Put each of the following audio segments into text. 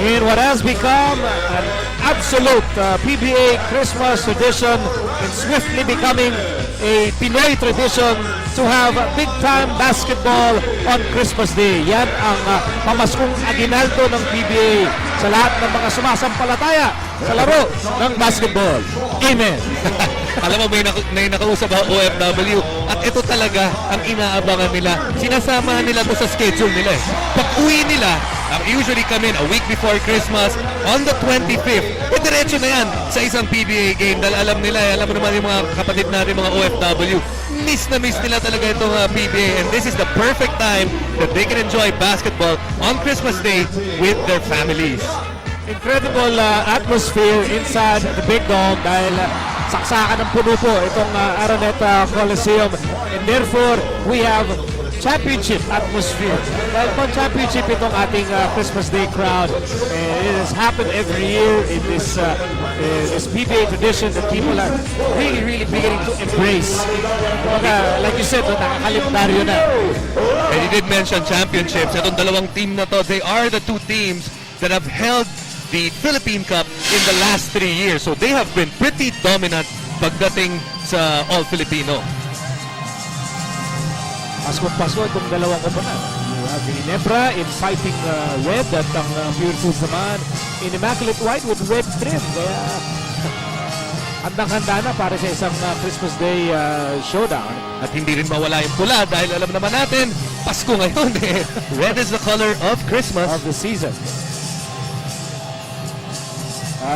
in what has become an absolute PBA Christmas tradition and swiftly becoming a Pinoy tradition to have big-time basketball on Christmas Day. Yan ang pamaskong aginaldo ng PBA sa lahat ng mga sumasampalataya sa laro ng basketball. Amen! Alam mo, may nakausap ang OFW at ito talaga ang inaabangan nila. Sinasamahan nila to sa schedule nila eh. Pag-uwi nila, usually come in a week before Christmas on the 25th. Diretso na yan sa isang PBA game dahil alam nila, alam mo naman yung mga kapatid natin, mga OFW, miss na miss nila talaga itong PBA, and this is the perfect time that they can enjoy basketball on Christmas Day with their families. Incredible atmosphere inside the Big Dome dahil saksakan ng puno po itong Araneta Coliseum, and therefore we have championship atmosphere. Dahil po championship itong ating Christmas Day crowd. It has happened every year in this PBA tradition that people are really beginning to embrace. Like you said, nakakalendaryo na. And you did mention championships. Itong dalawang team na to, they are the two teams that have held the Philippine Cup in the last 3 years. So they have been pretty dominant pagdating sa All-Filipino. Pasko itong dalawang koponan. You have Ginebra in fighting red at ang Purefoods naman in immaculate white with red trim. Kaya handang-handa na para sa isang Christmas Day showdown. At hindi rin mawala yung pula dahil alam naman natin, Pasko ngayon eh. Red is the color of Christmas. Of the season.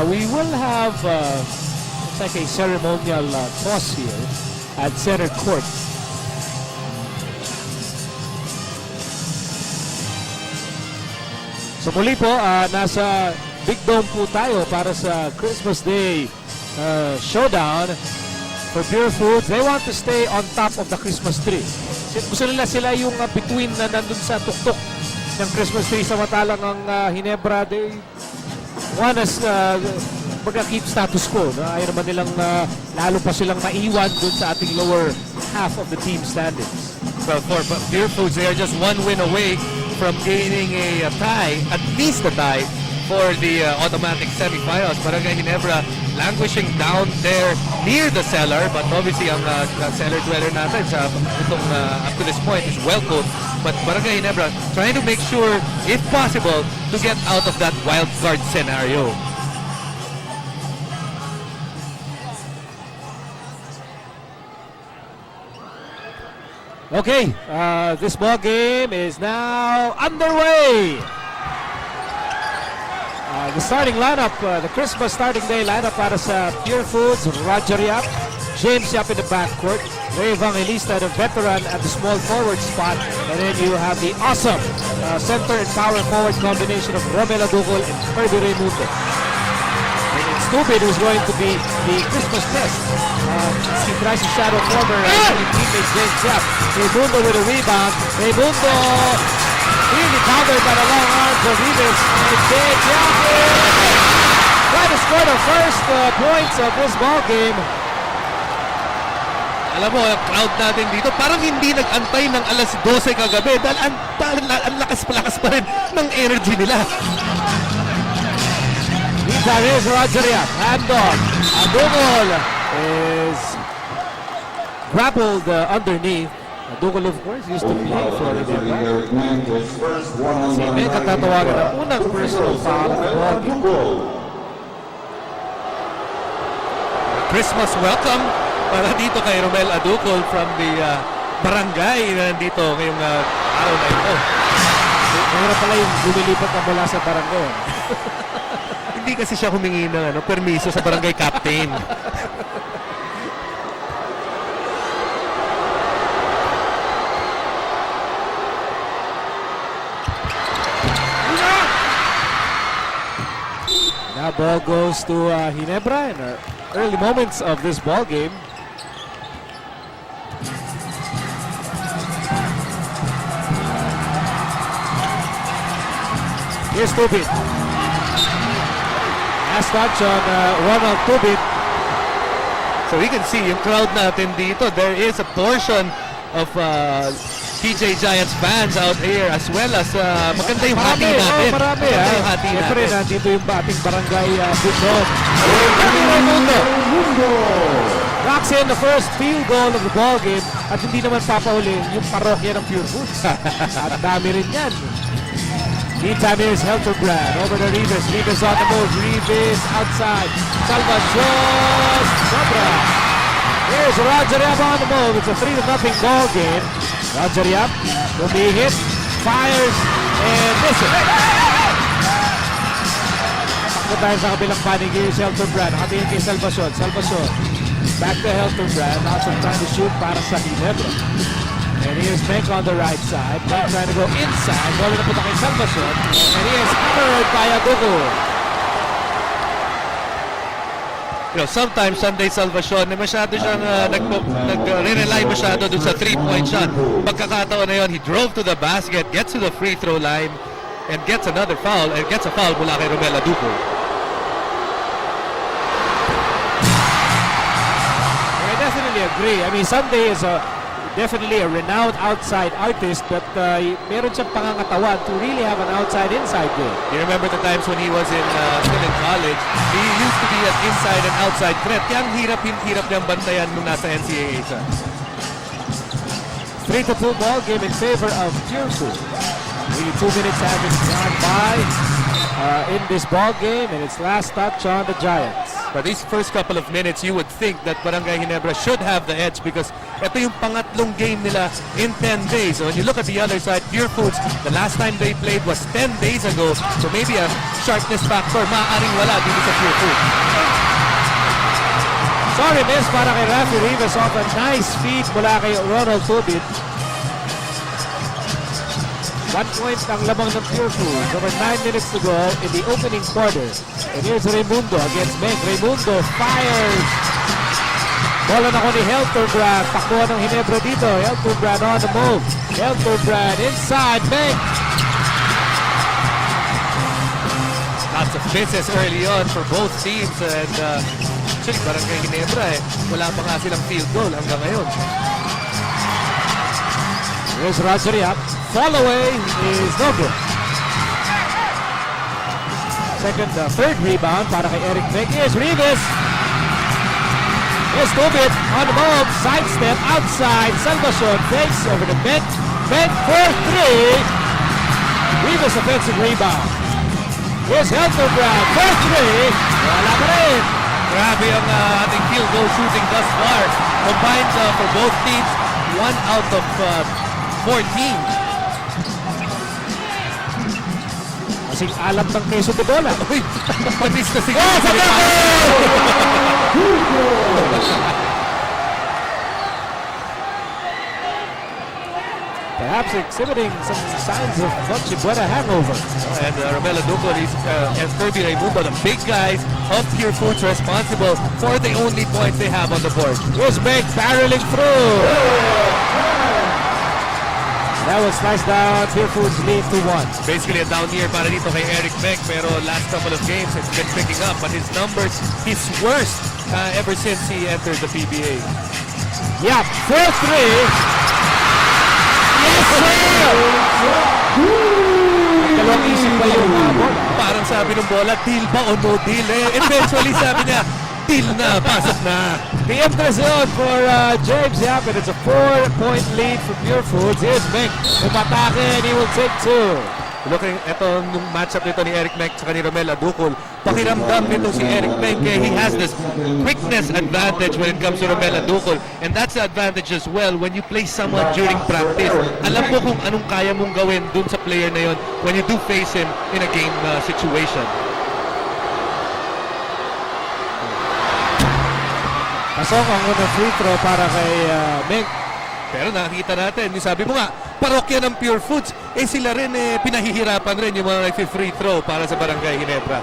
We will have it's like a ceremonial toss here at center court. So muli po, nasa Big Dome po tayo para sa Christmas Day showdown for Purefoods. They want to stay on top of the Christmas tree. Gusto nila sila yung between na nandun sa tuktok ng Christmas tree, samantalang ang Ginebra, they want us mag-keep status quo. No? Ayaw naman nilang lalo pa silang maiwan dun sa ating lower half of the team standings. Well, for Purefoods, they are just one win away from gaining a tie, at least a tie, for the automatic semifinals. Barangay Ginebra languishing down there near the cellar, but obviously ang cellar dweller natin sa itong up to this point is Welco. But Barangay Ginebra trying to make sure, if possible, to get out of that wild card scenario. Okay, this ball game is now underway. The starting lineup, the Christmas starting day lineup para sa Purefoods: Roger Yap, James Yap in the backcourt, Ray Evangelista, the veteran, at the small forward spot, and then you have the awesome center and power forward combination of Romel Adukol and Kirby Raimundo. And it's Stupid who's going to be the Christmas test. He tries to shadow former teammate James Yap. Raimundo with a rebound. Raimundo really countered by the long arms of Rivas. And James Yap trying to score the first points of this ball game. Alam mo, ang crowd natin dito parang hindi nag-antay ng alas 12 kagabi dahil ang lakas pa rin ng energy nila. Meantime, here's Roger Yap. Handoff. Adukol is grappled underneath. Adukol, of course, used to play for Ginebra. Si May katatawagan ng unang personal foul ng ball game. Christmas welcome para dito kay Romel Adukol from the barangay na nandito ngayong araw na ito. Mayroon pala yung lumilipat na mula sa barangay. Hindi kasi siya humingi ng permiso sa barangay captain. Now ball goes to Ginebra in the early moments of this ball game. Here's Tubit. Last touch on Ronald Tubit. So we can see yung crowd natin dito. There is a portion of PJ Giants fans out here as well as maganda yung hati Marami, natin. marami. Maganda yung hati Siyempre, natin. nandito yung ating barangay Bukod. Rocks in the first field goal of the ball game at hindi naman papahuli yung parokya ng Purefoods. At dami rin yan. Meantime, here's Helterbrand over to Rivas. Rivas on the move. Rivas outside. Salvador Sobra. Here's Roger Yap on the move. It's a 3-0 ball game. Roger Yap will be hit, fires, and misses. Takbo tayo sa kabilang panig. Here's Helterbrand. Nakatingin kay Salvacion. Salvacion. Back to Helterbrand. Now trying to shoot para sa Ginebra. And here's Menk on the right side. Menk trying to go inside. Bola na punta kay Salvacion. And he is hammered by Adugo. You know, sometimes Sunday Salvacion, masyado siyang nag-rely masyado dun sa 3-point shot. Pagkakataon na yun, he drove to the basket, gets to the free throw line, and gets another foul, and gets a foul mula kay Romel Adugo. I definitely agree. I mean, Sunday is definitely a renowned outside artist, but meron siyang pangangatawan to really have an outside-inside game. You remember the times when he was still in college, he used to be an inside and outside threat. Kaya ang hirap niyang bantayan nung nasa NCAA siya. 3-2 ball game in favor of Purefoods. Really 2 minutes having gone by in this ball game, and its last touch on the Giants. But these first couple of minutes, you would think that Barangay Ginebra should have the edge because ito yung pangatlong game nila in 10 days. So when you look at the other side, Purefoods, the last time they played was 10 days ago. So maybe a sharpness factor maaaring wala dito sa Purefoods. Sorry, miss para kay Rafi Rivas off a nice feed mula kay Ronald Tubit. 1 point ang lamang ng Purefoods. Over 9 minutes to go in the opening quarter. And here's Raimundo against Menk. Raimundo fires. Bola na ko ni Helterbrand. Takbuhan ng Ginebra dito. Helterbrand on the move. Helterbrand inside. Menk. Lots of misses early on for both teams and actually Barangay Ginebra wala pa nga silang field goal hanggang ngayon. Here's Roger Yap. Fall away is no good. Third rebound para kay Eric Menk. Here's Rivas. Here's Tubit on the move. Sidestep outside. Salvacion fakes over to Menk. Menk for 3. Rivas offensive rebound. Here's Helterbrand for 3. Wala pa rin. Grabe ang ating field goal shooting thus far. Combined for both teams, 1 out of 14. Kasing alam ng keso de bola. Uy, panis na si Perhaps exhibiting some signs of Noche Buena hangover. And Romel Adugo and Kirby Raimundo, the big guys of Purefoods, responsible for the only points they have on the board. Here's Menk barreling through. That was sliced down. Purefoods lead to 1. Basically a down year para dito kay Eric Menk, pero last couple of games it's been picking up, but his numbers, his worst ever since he entered the PBA. Yep, 4-3. Yes, sir! Dalawang isip pa yung bola. Parang sabi ng bola, deal ba o no deal? Eventually sabi niya, deal na, pasok na. The impression for James Yap, and it's a 4-point lead for Purefoods. Here's Menk. Umatake and he will take 2. Looking, ito nung matchup nito ni Eric Menk at ni Romel Adugo, pakiramdam nito si Eric Menk, he has this quickness advantage when it comes to Romel Adugo, and that's the advantage as well when you play someone during practice. Alam mo kung anong kaya mong gawin dun sa player na yon when you do face him in a game situation. Pasok ang unang free throw para kay Menk. Pero nakikita natin, yung sabi mo nga, parokya ng Purefoods, sila rin pinahihirapan rin yung mga free throw para sa Barangay Ginebra.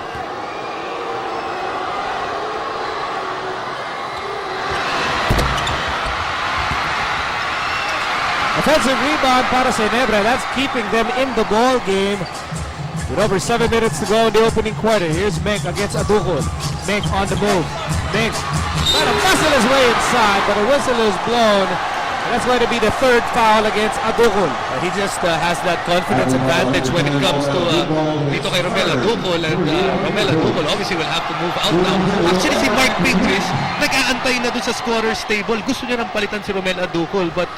Offensive rebound para sa Ginebra. That's keeping them in the ball game. With over 7 minutes to go in the opening quarter. Here's Menk against Adugo. Menk on the move. Menk trying to muscle his way inside, but a whistle is blown. That's going to be the third foul against Adukol. He just has that confidence advantage when it comes to dito kay Romel Adukol, and Romel Adukol obviously will have to move out now. Actually si Mark Pingrich nag-aantay na dun sa scorer's table. Gusto niya nang palitan si Romel Adukol, but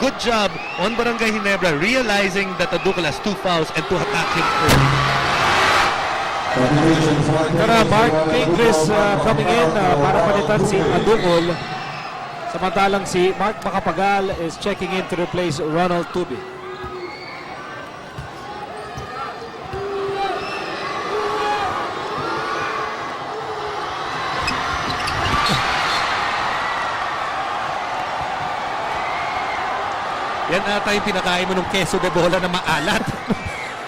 good job on Barangay Ginebra realizing that Adukol has 2 fouls and to attack him early. Tara, Mark Pingrich coming in para palitan si Adukol. Samantalang si Mark Macapagal is checking in to replace Ronald Tubi. Yan ata yung pinakain mo ng queso de bola na maalat.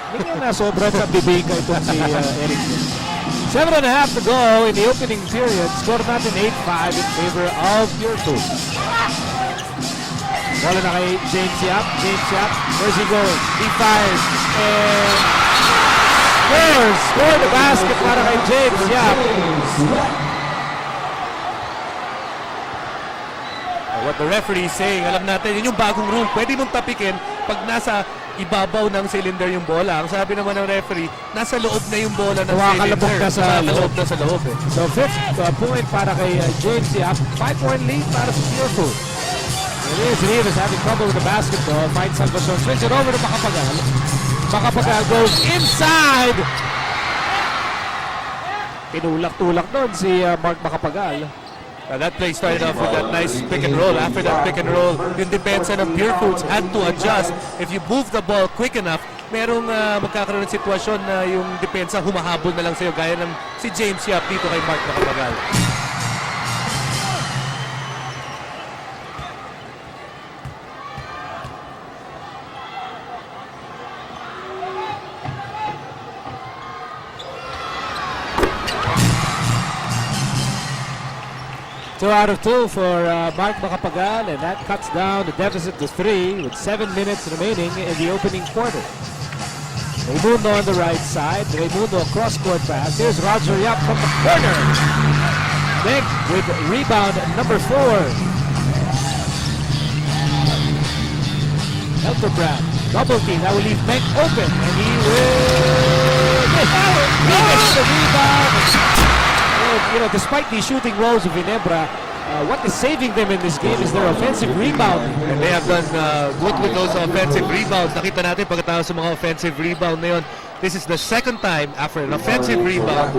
Hindi na sobra sa bibig itong si Eric. 7.5 to go in the opening period. Score natin 8-5 in favor of Purefoods. Bola na kay James Yap. James Yap, where's he going? He fires and scores! Score the basket para kay James Yap. What the referee is saying, alam natin, yun yung bagong rule. Pwede mong tapikin pag nasa ibabaw ng cylinder yung bola. Ang sabi naman ng referee, nasa loob na yung bola ng Kumakalabog cylinder. na sa loob. Na sa loob eh. So fifth point para kay James Yap. 5-point lead para sa Purefoods. Reeves having trouble with the basketball. Finds Salvacion. Swings it over to Macapagal. Macapagal goes inside. Tinulak-tulak doon si Mark Macapagal. That play started off with that nice pick and roll. After that pick and roll, yung depensa ng Purefoods had to adjust. If you move the ball quick enough, merong magkakaroon ng sitwasyon na yung depensa humahabol na lang sa'yo gaya ng si James Yap dito kay Mark Macapagal. Two out of two for Mark Macapagal, and that cuts down the deficit to 3 with 7 minutes remaining in the opening quarter. Raimundo on the right side. Raimundo cross-court pass. Here's Roger Yap from the corner. Nick with rebound number 4. Elterbrand, double team. That will leave Menk open, and he will miss the rebound. You know, despite the shooting woes of Ginebra, what is saving them in this game is their offensive rebounding. And they have done good with those offensive rebounds. Nakita natin pagkatapos sa mga offensive rebound na yun, this is the second time after an offensive rebound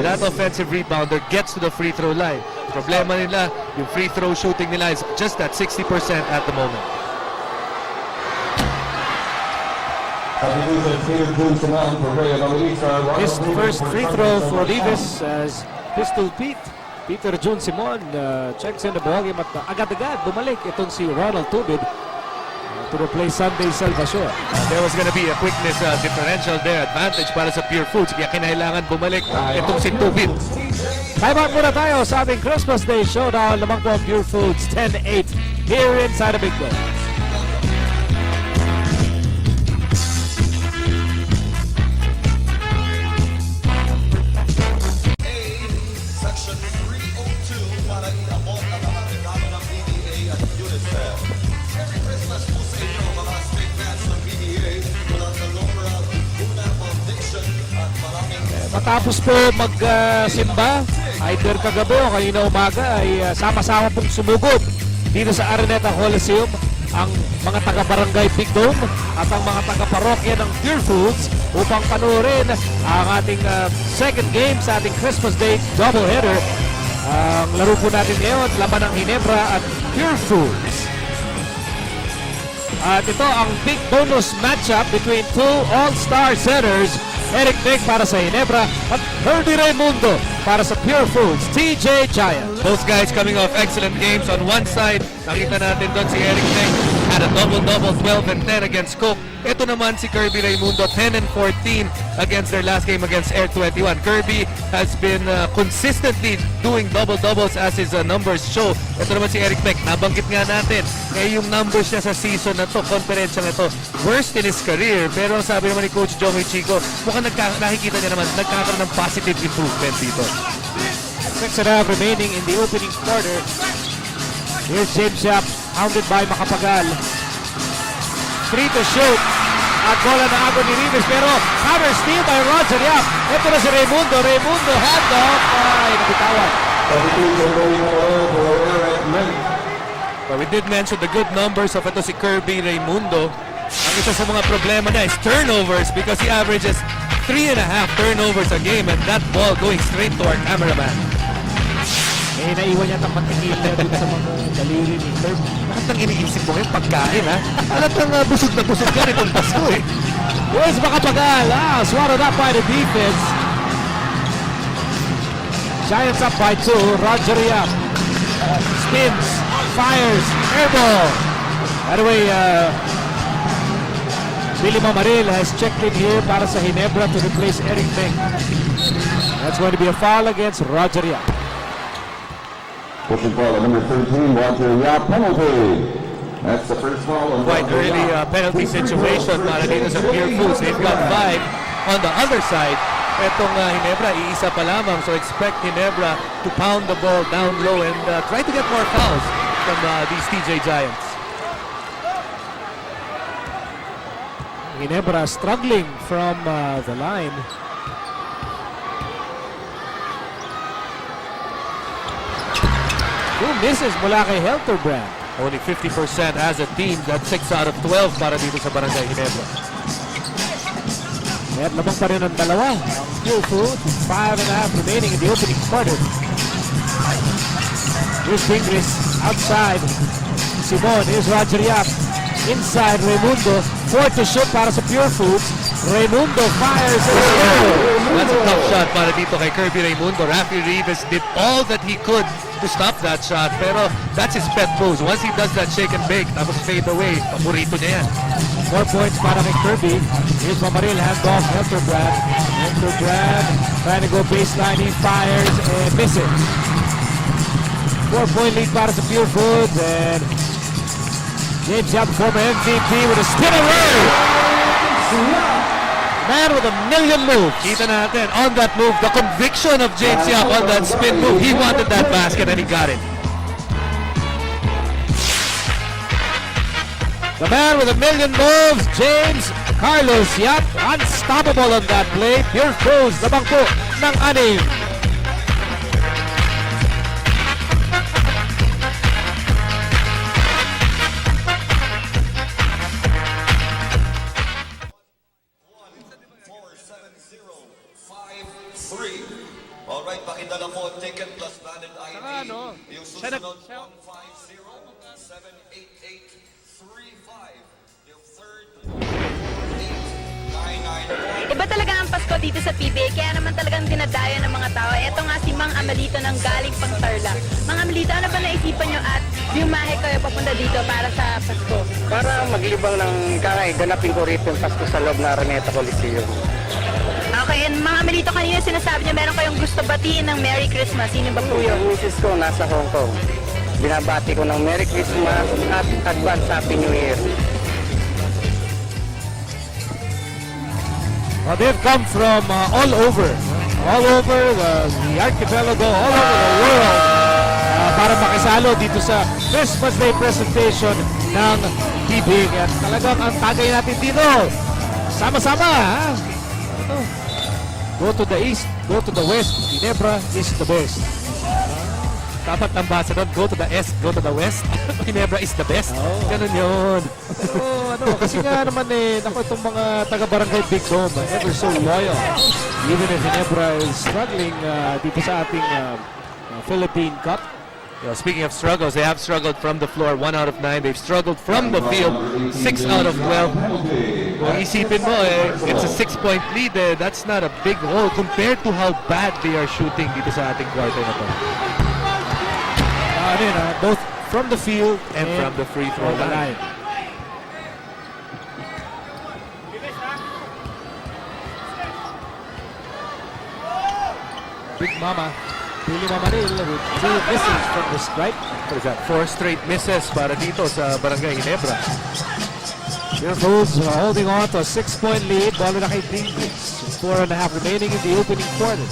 that offensive rebounder gets to the free throw line. Problema nila, yung free throw shooting nila is just at 60% at the moment. His first free throw for Levis as Pistol Pete. Peter Jun Simon checks in the ballgame at agad-agad bumalik itong si Ronald Tubid to replace Sunday Salvacion. There was gonna be a quickness differential there, advantage para sa Purefoods, kaya kinailangan bumalik itong si Tubid. Time out muna tayo sa ating Christmas Day Showdown. Lamang po ang Purefoods 10-8 here inside the Big Day. Matapos po magsimba, either kagabi o kanina umaga ay sama-sama pong sumugod dito sa Araneta Coliseum ang mga taga-barangay Big Dome at ang mga taga-parokya ng Purefoods upang panoorin ang ating second game sa ating Christmas Day doubleheader. Ang laro po natin ngayon, laban ng Ginebra at Purefoods. At ito ang big bonus matchup between two all-star centers. Eric Nick para sa Ginebra at Herdy Raimundo para sa Purefoods, TJ Giant. Both guys coming off excellent games. On one side, nakita natin doon si Eric Nick had a double-double, 12 and 10 against Coke. Ito naman si Kirby Raimundo, 10 and 14 against their last game against Air 21. Kirby has been consistently doing double-doubles as his numbers show. Ito naman si Eric Nick, nabanggit nga natin, kaya yung numbers niya sa season na to, konferensya na to, worst in his career. Pero sabi naman ni Coach Joey Chico, mukhang nakikita niya naman, nagkakaroon ng positive improvement dito. 6.5 remaining in the opening quarter. Here's James Yap Hounded by Macapagal. 3 to shoot. At bola na agad ni Rivas, pero cover steal by Roger Yap. Ito na si Raimundo. Raimundo, hand off. Ay, nabitawan. But we did mention the good numbers of ito si Kirby Raimundo. Ang isa sa mga problema na is turnovers because he averages 3.5 turnovers a game and that ball going straight to our cameraman. Eh, naiwan niya ang patingin niya dito sa mga daliri ni Kirby. Lahat ng iniisip mo ngayon, pagkain ha? Alat ng busog na busog ka itong Pasko eh. Here's Macapagal. Swallowed up by the defense. Giants up by 2. Roger Yap. Spins. Fires. Airball. By the way, Billy Mamaril has checked in here para sa Ginebra to replace Eric Meng. That's going to be a foul against Roger Yap. Pushing foul number 13, Roger Yap, penalty. That's the first foul on Quite Roger early Yap. penalty situation para dito sa Purefoods. They've got 5 on the other side. Etong Ginebra, iisa pa lamang. So expect Ginebra to pound the ball down low and try to get more fouls from these TJ Giants. Ginebra struggling from the line. Two misses mula kay Helterbrand. Only 50% as a team. That's 6 out of 12 para dito sa Barangay Ginebra. At lamang pa rin ang dalawa. Purefoods, 5.5 remaining in the opening quarter. Here's Ingris outside. Simon, here's Roger Yap. Inside, Raimundo. 4 to shoot para sa Purefoods. Raimundo fires and That's a tough shot para dito kay Kirby Raimundo. Rafi Rivas did all that he could to stop that shot. Pero that's his pet pose. Once he does that shake and bake, tapos fade away, paborito niya yan. 4 points para kay Kirby. Here's Mamaril, handoff, Helterbrand. Helterbrand trying to go baseline. He fires and misses. 4-point lead para sa Purefoods. And James Yap, former MVP, with a spin away. Man with a million moves. Kita natin on that move, the conviction of James Yap on that spin move. He wanted that basket and he got it. The man with a million moves, James Carlos Yap, unstoppable on that play. Purefoods, labang po ng 6. Alright, pakita lang po ticket plus valid ID. ano? Yung Siya susunod nag- 150-78835. Yung third 8994. Iba talaga ang Pasko dito sa PBA, kaya naman talagang dinadayo ng mga tao. Ito nga si Mang Amelito ng galing pang Tarlac. Mang Amelito, ano ba naisipan nyo at biumahe kayo papunta dito para sa Pasko? Para maglibang ng ganapin ko rito yung Pasko sa loob ng Araneta Coliseum. Okay, and Mang Amelito, kanina sinasabi nyo meron kayong gusto batiin ng Merry Christmas. Sino ba po yun? Yung misis ko nasa Hong Kong. Binabati ko ng Merry Christmas at Advance Happy New Year. Well, they've come from all over the archipelago, all over the world para makisalo dito sa Christmas Day presentation ng PBA. At talagang ang tagay natin dito, sama-sama, ha? Ito. Go to the east, go to the west. Ginebra is the best. Dapat ang basa doon, go to the east, go to the west. Ginebra is the best. Ganun yun. Pero kasi nga naman naku, itong mga taga-barangay Big Dome, ever so loyal. Even if Ginebra is struggling dito sa ating Philippine Cup. Speaking of struggles, they have struggled from the floor 1 out of 9. They've struggled from the field 6 out of 12. Kung isipin mo, it's a 6-point lead. That's not a big hole compared to how bad they are shooting dito sa ating quarter na to. Both from the field And from the free throw from the line. line. Big Mama, Billy Mamaril with 2 misses from the stripe. What is that? 4 straight misses para dito sa Barangay Ginebra. Purefoods holding on to a 6-point lead. Ball na kay Dinglix. 4.5 remaining in the opening quarter.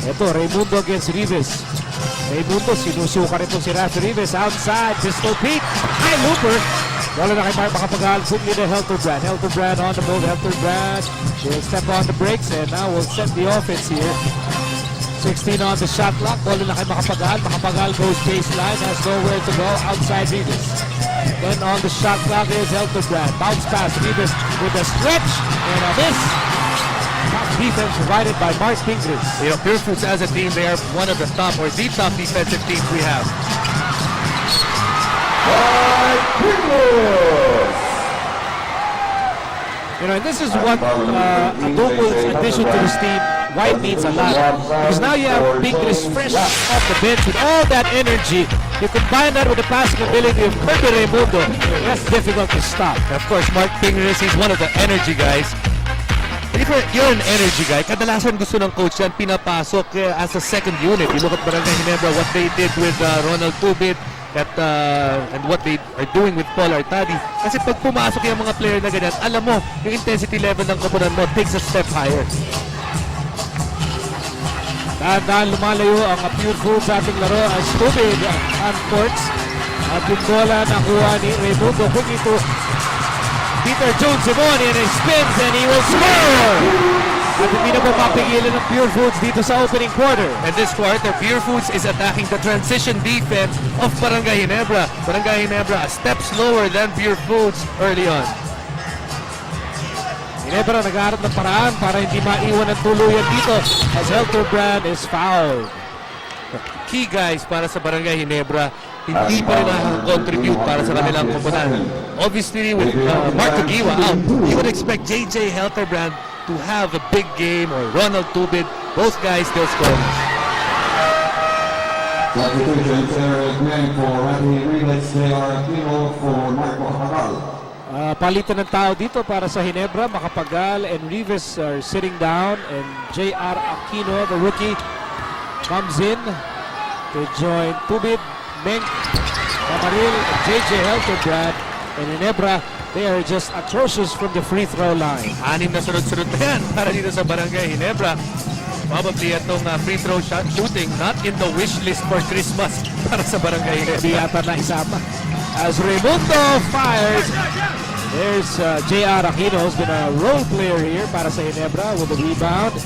Ito, Raimundo against Rivas. Raimundo, sinusuka rin po si Rafi Rivas outside. Pistol Pete, high looper. Wala na kay Mark Makapagal. Quickly to Helterbrand. Helterbrand on the move. Helterbrand will step on the brakes and now will set the offense here. 16 on the shot clock. Wala na kay Makapagal. Makapagal goes baseline. Has nowhere to go. Outside Rivas. Then on the shot clock is Helterbrand. Bounce pass. Rivas with a stretch and a miss. Top defense provided by Mark Pingris. You know, Purefoods as a team, they are one of the top or the top defensive teams we have. You know, and this is what Adobo's addition to this team, White means a lot. Because now you have Pingris fresh off the bench with all that energy. You combine that with the passing ability of Kirby Raimundo. That's difficult to stop. Of course, Mark Pingris, he's one of the energy guys. If you're an energy guy, kadalasan gusto ng coach yan, pinapasok as a second unit. You look at Barangay Ginebra, what they did with Ronald Tubit, and what they are doing with Paul Artadi. Kasi pag pumasok yung mga player na ganyan, alam mo, yung intensity level ng koponan mo takes a step higher. Dahan-dahan lumalayo ang Purefoods sa ating laro as Tubig on courts. At yung bola nakuha ni Raimundo. Quick ito Peter Jones Simon and he spins and he will score! At hindi na po mapigilan ng Purefoods dito sa opening quarter. And this quarter, Purefoods is attacking the transition defense of Barangay Ginebra. Barangay Ginebra a step slower than Purefoods early on. Ginebra naghaharap ng paraan para hindi maiwan ang tuluyan dito as Helterbrand is fouled. Key guys para sa Barangay Ginebra, hindi pa rin nakaka-contribute para sa kanilang koponan. Obviously, with Mark Agiwa out, you would expect JJ Helterbrand to have a big game, or Ronald Tubid. Both guys still scoring. Substitutions, Eric Mann for Rafi Rivas, J.R. Aquino for Mark Makapagal. Palitan ng tao dito para sa Ginebra. Makapagal and Rivas are sitting down and J.R. Aquino, the rookie, comes in to join Tubid, Meng, Camaril, and J.J. Helterbrand. And Ginebra, they are just atrocious from the free throw line. 6 na sunod-sunod na yan para dito sa Barangay Ginebra. Probably itong free throw shot shooting not in the wish list for Christmas para sa Barangay Hindi Ginebra. yata na isama. As Raimundo fires, there's J.R. Aquino, who's been a role player here para sa Ginebra with the rebound.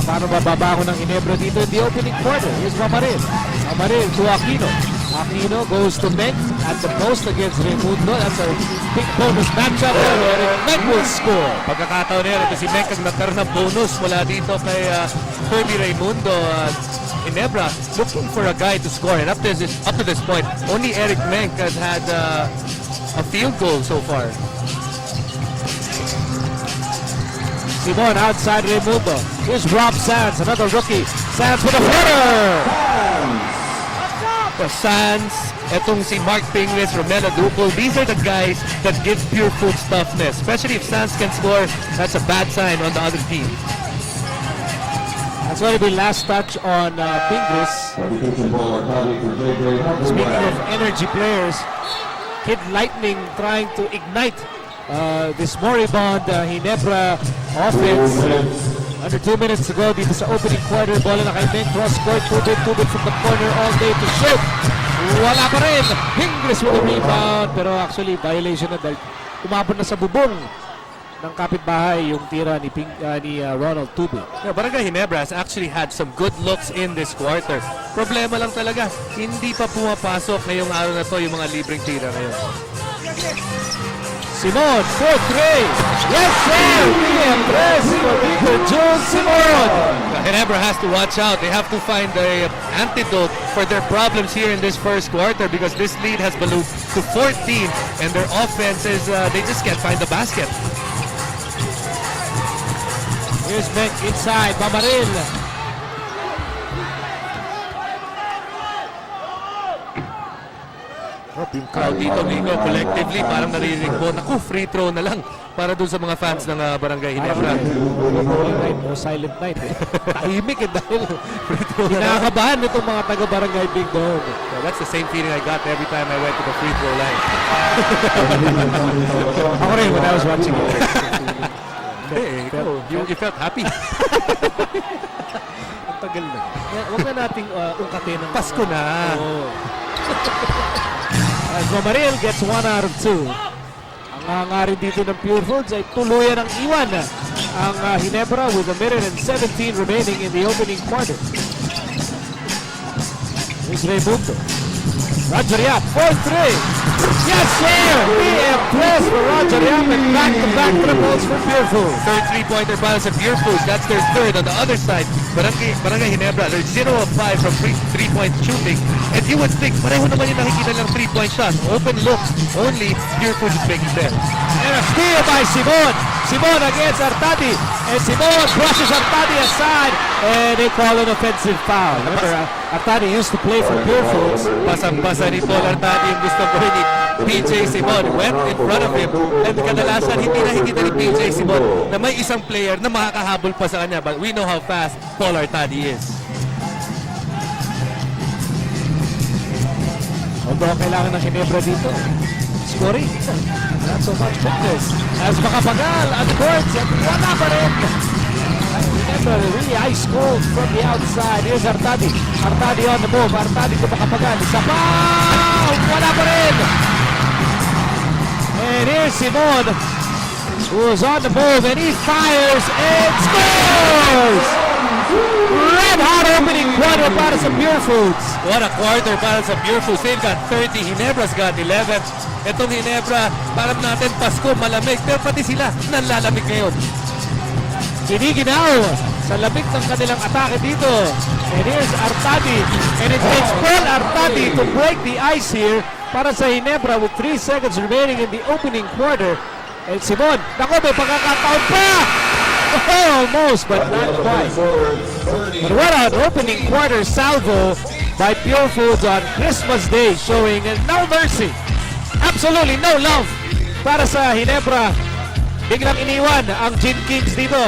Paano bababa ko ng Ginebra dito in the opening quarter? Here's Mamaril. Mamaril to Aquino. Aquino goes to Meng at the post against Raimundo. That's a big bonus matchup there. And Meng will score. Pagkakataon na yan, ito si Mek ang nagkaroon ng bonus mula dito kay Kirby Raimundo. Ginebra looking for a guy to score, and up to this point, only Eric Menk has had a field goal so far. Simon outside Raimundo. Here's Rob Sands, another rookie. Sands with a footer. Sands, etong si Mark Pingris, Romelo Dupo, these are the guys that give Purefoods toughness. Especially if Sands can score, that's a bad sign on the other team. That's going to be last touch on Pingris. Substitution ball Artadi for J.J. Speaking of Helterbrand. energy players, Kid Lightning trying to ignite this moribund Ginebra offense. Under 2 minutes to go dito sa opening quarter. Bola na kay Meng. Cross court. Tubid from the corner all day to shoot. Wala pa rin. Pingris with a rebound. Pero actually violation na dahil umabot na sa bubong ng kapitbahay yung tira ni Ronald Tubid. Yeah, Barangay Ginebra has actually had some good looks in this quarter. Problema lang talaga, hindi pa pumapasok ngayong araw na to yung mga libreng tira ngayon. Simon, 4-3. Yes, sir! Impress for Peter Jones Simon. Ginebra has to watch out. They have to find an antidote for their problems here in this first quarter because this lead has ballooned to 14 and their offense is, they just can't find the basket. Here's Meng inside, Mamaril. Yung crowd dito, Nico, collectively, parang naririnig mo, naku, free throw na lang para dun sa mga fans ng Barangay Ginebra. No silent night. Tahimik dahil Free throw na lang. kinakabahan nitong mga taga-barangay Big Dog. Yeah, that's the same feeling I got every time I went to the free throw line. Ako rin when I was watching it. Hey, you felt happy. Tagal na. Huwag na nating ungkatin ng Pasko na. Oo. As Mamaril gets 1 out of 2. Ang hangarin dito ng Purefoods ay tuluyan ang iwan ang Ginebra with 1:17 remaining in the opening quarter. Here's Raimundo. Roger Yap, 4-3. Yes, sir! PM+ for Roger Yap and back-to-back triples for Purefoods. Third three-pointer para sa Purefoods. That's their third. On the other side, Barangay Ginebra, they're 0 of 5 from three-point shooting. And you would think, pareho naman yung nakikita ng three-point shot. Open look. Only Purefoods is making them. And a steal by Simon. Simon against Artadi. And Simon brushes Artadi aside. And they call an offensive foul. Remember, Artadi used to play for Purefoods. Pasang-pasa ni Paul Artadi yung gusto ko ni PJ Simon. Went in front of him. And kadalasan, hindi nakikita ni PJ Simon na may isang player na makakahabol pa sa kanya. But we know how fast Paul Artadi is. Although kailangan ng Ginebra dito. Scoring. Not so much fitness. As makapagal at courts at wala pa rin. Ginebra really ice cold from the outside. Here's Artadi. Artadi on the move. Artadi to makapagal. Isa pa! Wala pa rin! And here's Simon, who's on the move, and he fires and scores! Red hot opening quarter para sa Purefoods. What a quarter para sa Purefoods. They've got 30. Ginebra's got 11. Itong Ginebra, parang natin Pasko, malamig. Pero pati sila, nanlalamig ngayon. Giniginaw sa lamig ng kanilang atake dito. And here's Artadi. And it takes Paul Artadi to break the ice here para sa Ginebra with 3 seconds remaining in the opening quarter. And Simon, naku, may pagkakataon pa! Oh, almost, but not quite. But what an opening quarter salvo by Purefoods on Christmas Day, showing no mercy. Absolutely no love para sa Ginebra. Biglang iniwan ang Gin Kings dito.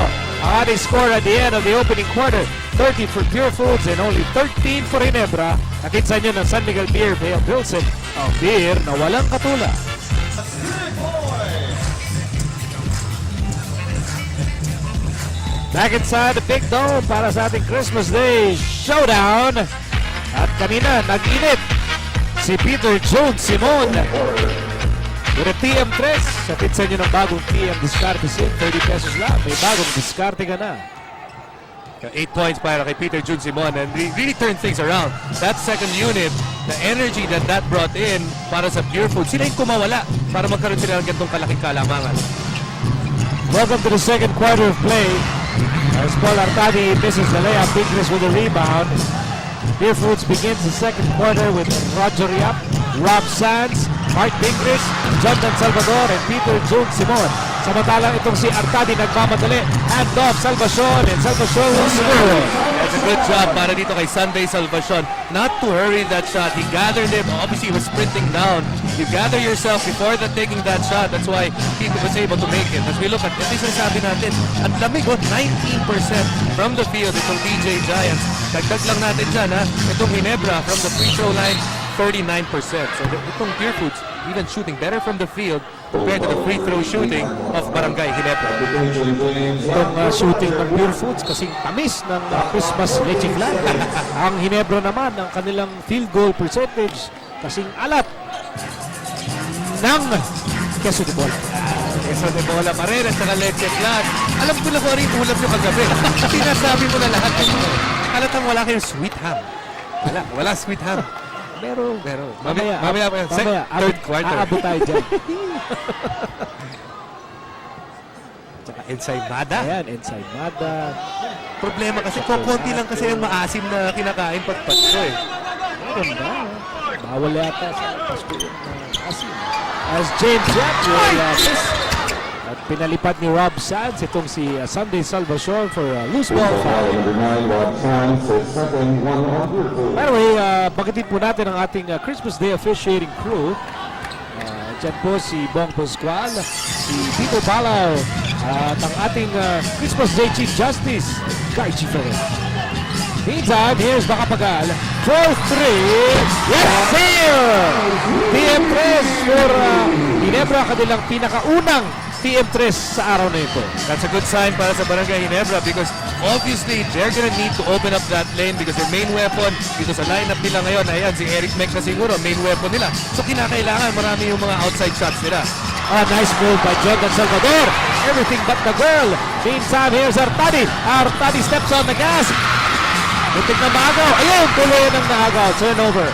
Ang ating score at the end of the opening quarter, 30 for Purefoods and only 13 for Ginebra. Nakita nyo ng San Miguel Beer, Vale Wilson, ang beer na walang katulad. Back inside the big dome para sa ating Christmas Day showdown. At kanina, nag-init si Peter Jones Simon. With a TM3, sapit sa inyo ng bagong TM Discarte Sim, 30 pesos lang. May bagong diskarte ka na. 8 points para kay Peter Jun Simon and really turned things around. That second unit, the energy that brought in para sa Purefoods, sila yung kumawala para magkaroon sila ng ganitong kalaking kalamangan. Welcome to the second quarter of play. As Paul Artadi misses the layup, Bigris with a rebound. Purefoods begins the second quarter with Roger Yap, Rob Sands, Mark Bigris, Jonathan Salvador, and Peter Jun Simon. Samantalang itong si Artadi nagmamadali. Hand off Salvacion, and Salvacion will score. That's a good job para dito kay Sunday Salvacion. Not to hurry that shot. He gathered him. Obviously, he was sprinting down. You gather yourself before taking that shot. That's why he was able to make it. As we look at ito yung sabi natin, ang lamig 19% from the field itong DJ Giants. Dagdag lang natin dyan, ha? Itong Ginebra from the free throw line, 39%. So itong Purefoods even shooting better from the field compared to the free throw shooting of Barangay Ginebra. Itong shooting ng Purefoods kasing tamis ng Christmas Leche Flan. Ang Ginebra naman, ang kanilang field goal percentage kasing alat ng Queso de Bola. Queso de Bola pa rin at saka Leche Flan. Alam ko na kung ano yung ulam nyo kagabi. Sinasabi mo na lahat. Halatang wala kayong sweet ham. Wala sweet ham. Pero Mamaya pa yan. Third quarter. Aabot tayo dyan. Tsaka ensaymada. Ayan, ensaymada. Problema kasi konti lang kasi yung maasim na kinakain pag Pasko eh. Meron ba? Bawal yata sa Pasko yung asin. As James Yap will miss. At pinalipat ni Rob Sands itong si Sunday Salvacion for loose ball foul. Number 9, Rob Sands, his second one on Purefoods. By the way, bagitin po natin ang ating Christmas Day officiating crew. Diyan po si Bong Pascual, si Tito Balaw, at ang ating Christmas Day Chief Justice, Guy Ferrer. Meantime, here's Bakapagal. 4-3. Yes, sir! PM3 for Ginebra, kanilang pinakaunang PM3 sa araw na ito. That's a good sign para sa Barangay Ginebra because obviously they're gonna need to open up that lane because their main weapon dito sa lineup nila ngayon, ayan, si Eric Mek na siguro, main weapon nila. So kinakailangan marami yung mga outside shots nila. Nice move by Jordan Salvador. Everything but the girl. Meantime, here's Artadi. Artadi steps on the gas. Muntik na maagaw. Ayun, tuloy ng naagaw. Turnover.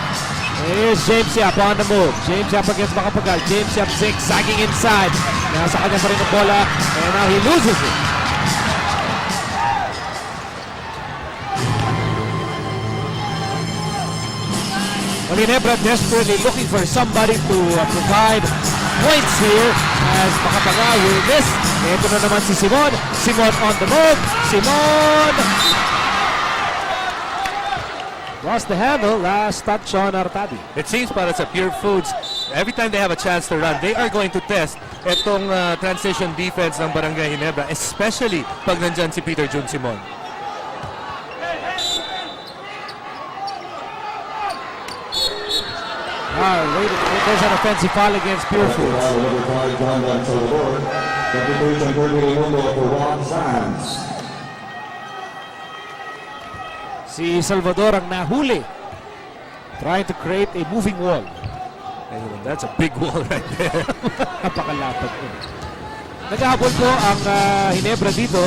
Here's James Yap on the move. James Yap against Makapagal. James Yap zigzagging inside. Nasa kanya pa rin ang bola. And now he loses it. Well, Ginebra desperately looking for somebody to provide points here as Makapagal will miss. Ito na naman si Simon. Simon on the move. Simon! Lost the handle. Last touch on Artadi. It seems para sa Purefoods, every time they have a chance to run, they are going to test itong transition defense ng Barangay Ginebra, especially pag nandyan si Peter Jun Simon. There's an offensive foul against Purefoods. Number 5, Jordan Salvador. Substitution for Mundo for Juan Sanz. Si Salvador ang nahuli. Trying to create a moving wall. Ayun, that's a big wall right there. Napakalapad po. Naghahabol po ang Ginebra dito.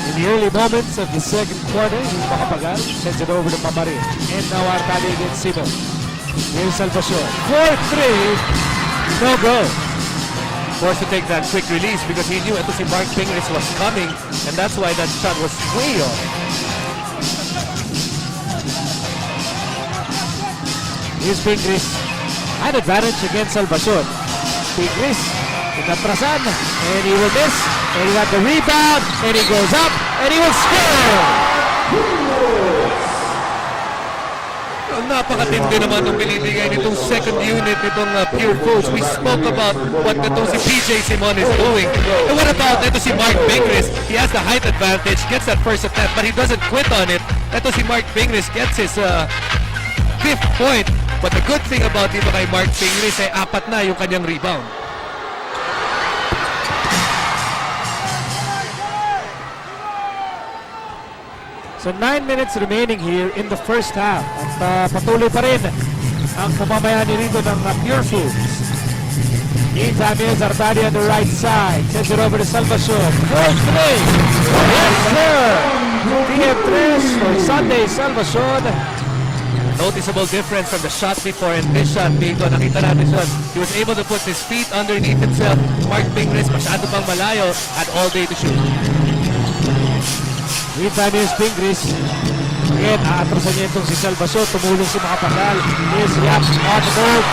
In the early moments of the second quarter, he's Makapagal. Sends it over to Pamarin. And now Artadi against Simon. Here's Salvacion. 4-3. No go. Forced to take that quick release because he knew ito si Mark Pingris was coming and that's why that shot was way off. Here's Pingris. An advantage against Salvacion. Pingris inatrasan and he will miss. And he got the rebound and he goes up and he will score. Napakatindi naman itong binibigay nitong second unit nitong Purefoods. We spoke about what itong si PJ Simon is doing. And what about ito si Mark Pingris? He has the height advantage, gets that first attempt, but he doesn't quit on it. Ito si Mark Pingris gets his fifth point. But the good thing about dito kay Mark Pingris ay apat na yung kanyang rebound. So 9 minutes remaining here in the first half. At patuloy pa rin ang pamamayani rito ng Purefoods. Meantime, here's Artadi on the right side. Sends it over to Salvacion. 4-3. Yes, sir. PM3 for Sunday, Salvacion. Noticeable difference from the shot before and this shot dito. Nakita natin siya. He was able to put his feet underneath himself. Mark Pingris masyado pang malayo. Had all day to shoot. Meantime, here's Pingris. Again, aatrasan niya itong si Salvacion. Tumulong si Makapagal. Here's Yap on the move.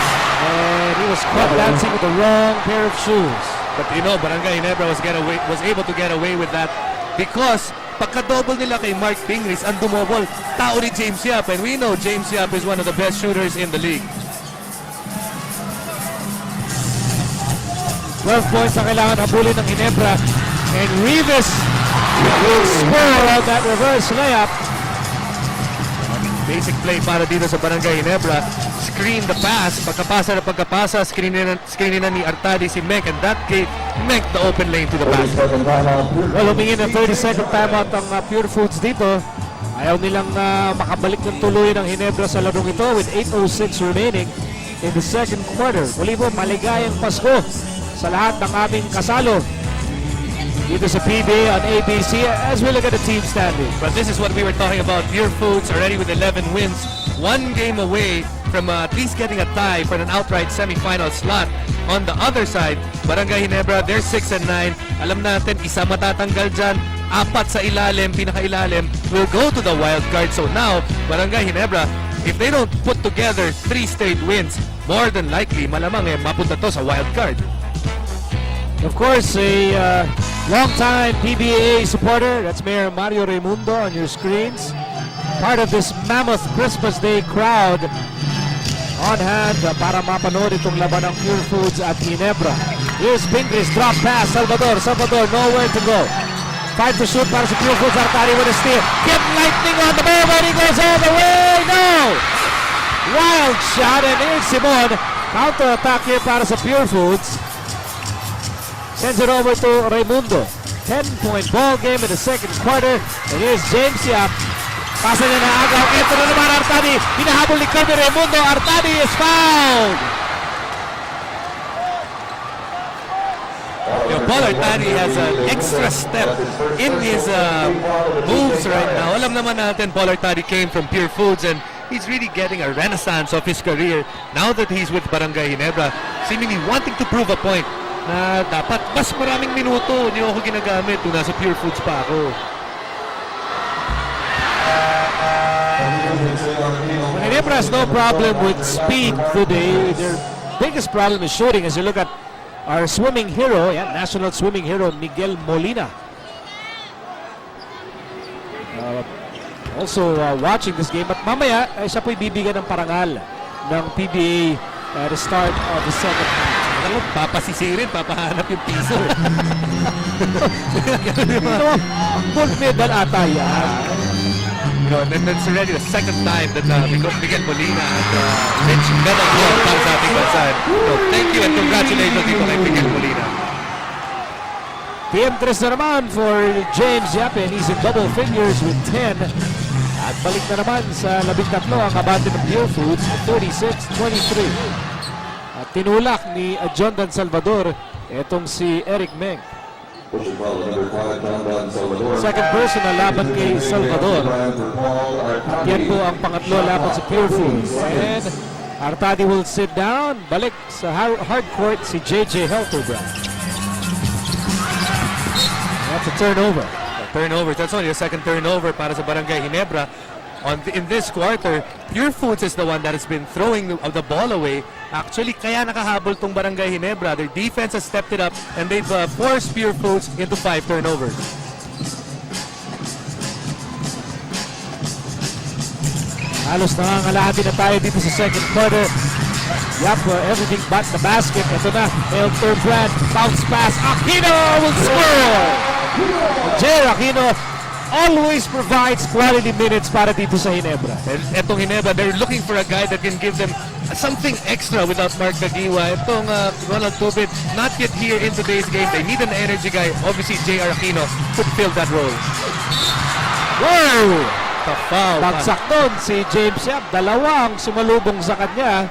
And he was caught dancing with the wrong pair of shoes. But you know, Barangay Ginebra was able to get away with that because pagka-double nila kay Mark Pingris, ang dumobol, tao ni James Yap. And we know James Yap is one of the best shooters in the league. 12 points na kailangan habulin ng Ginebra. And Rivas will score on that reverse layup. Basic play para dito sa Barangay Ginebra. Screen the pass. Pagkapasa, screenin na ni Artadi si Mek, and that gave Mek the open lane to the basket. Well, humingi ng 30-second timeout ang Purefoods dito. Ayaw nilang makabalik ng tuloy ng Ginebra sa larong ito with 8:06 remaining in the second quarter. Muli po, maligayang Pasko sa lahat ng aming kasalo dito sa PBA on ABC as we look at the team standing. But this is what we were talking about. Purefoods already with 11 wins, one game away from at least getting a tie for an outright semifinal slot. On the other side, Barangay Ginebra, they're 6-9. Alam natin, isa matatanggal dyan, apat sa ilalim, pinakailalim, will go to the wild card. So now, Barangay Ginebra, if they don't put together 3 straight wins, more than likely, malamang mapunta to sa wild card. Of course, a long-time PBA supporter, that's Mayor Mario Raimundo on your screens. Part of this mammoth Christmas Day crowd on hand para mapanood itong laban ng Purefoods at Ginebra. Here's Pingris, drop pass, Salvador, nowhere to go. 5 to shoot para sa Purefoods, Artadi with a steal. Get Lightning on the move and he goes all the way, no! Wild shot and here's Simon. Counter-attack here para sa Purefoods. Sends it over to Raimundo. 10-point ball game in the second quarter. And here's James Yap. Pasa niya na agaw. Ito na naman Artadi. Hinahabol ni Kirby Raimundo. Artadi is fouled. Paul Artadi has an extra step in his moves right now. Alam naman natin, Paul Artadi came from Purefoods and he's really getting a renaissance of his career now that he's with Barangay Ginebra, seemingly wanting to prove a point na dapat mas maraming minuto niyo ako ginagamit kung nasa Purefoods pa ako. Ginebra has no problem with speed today. Their biggest problem is shooting. As you look at our swimming hero, national swimming hero, Miguel Molina. Also watching this game. At mamaya, siya po'y bibigyan ng parangal ng PBA at the start of the second half. Alam mo, papasisirin, papahanap yung piso. Ang gold medal ata yan. And it's already the second time that Miguel Molina has reached medal gold para sa ating bansa. So, thank you and congratulations dito kay Miguel Molina. PM3 na naman for James Yap, and he's in double figures with 10. At balik na naman sa 13 ang abante ng Purefoods, 36-23. At tinulak ni John Dan Salvador itong si Eric Meng. Second personal laban kay Salvador. At yan po ang pangatlo laban sa Purefoods. And Artadi will sit down. Balik sa hard court si JJ Helterbrand. That's a turnover. Turnovers. That's only the second turnover para sa Barangay Ginebra. In this quarter, Purefoods is the one that has been throwing the ball away. Actually, kaya nakahabol tong Barangay Ginebra. Their defense has stepped it up and they've forced Purefoods into 5 turnovers. Halos nangangalahati na tayo dito sa second quarter. Yep, everything but the basket. Ito na, Helterbrand, bounce pass. Aquino will score! Jay Aquino always provides quality minutes para dito sa Ginebra. And etong Ginebra, they're looking for a guy that can give them something extra without Mark Gagiwa. Itong Ronald Tubit, not yet here in today's game. They need an energy guy. Obviously, J.R. Aquino could fill that role. Wow! Foul. Bagsak doon si James Yap. Dalawang sumalubong sa kanya.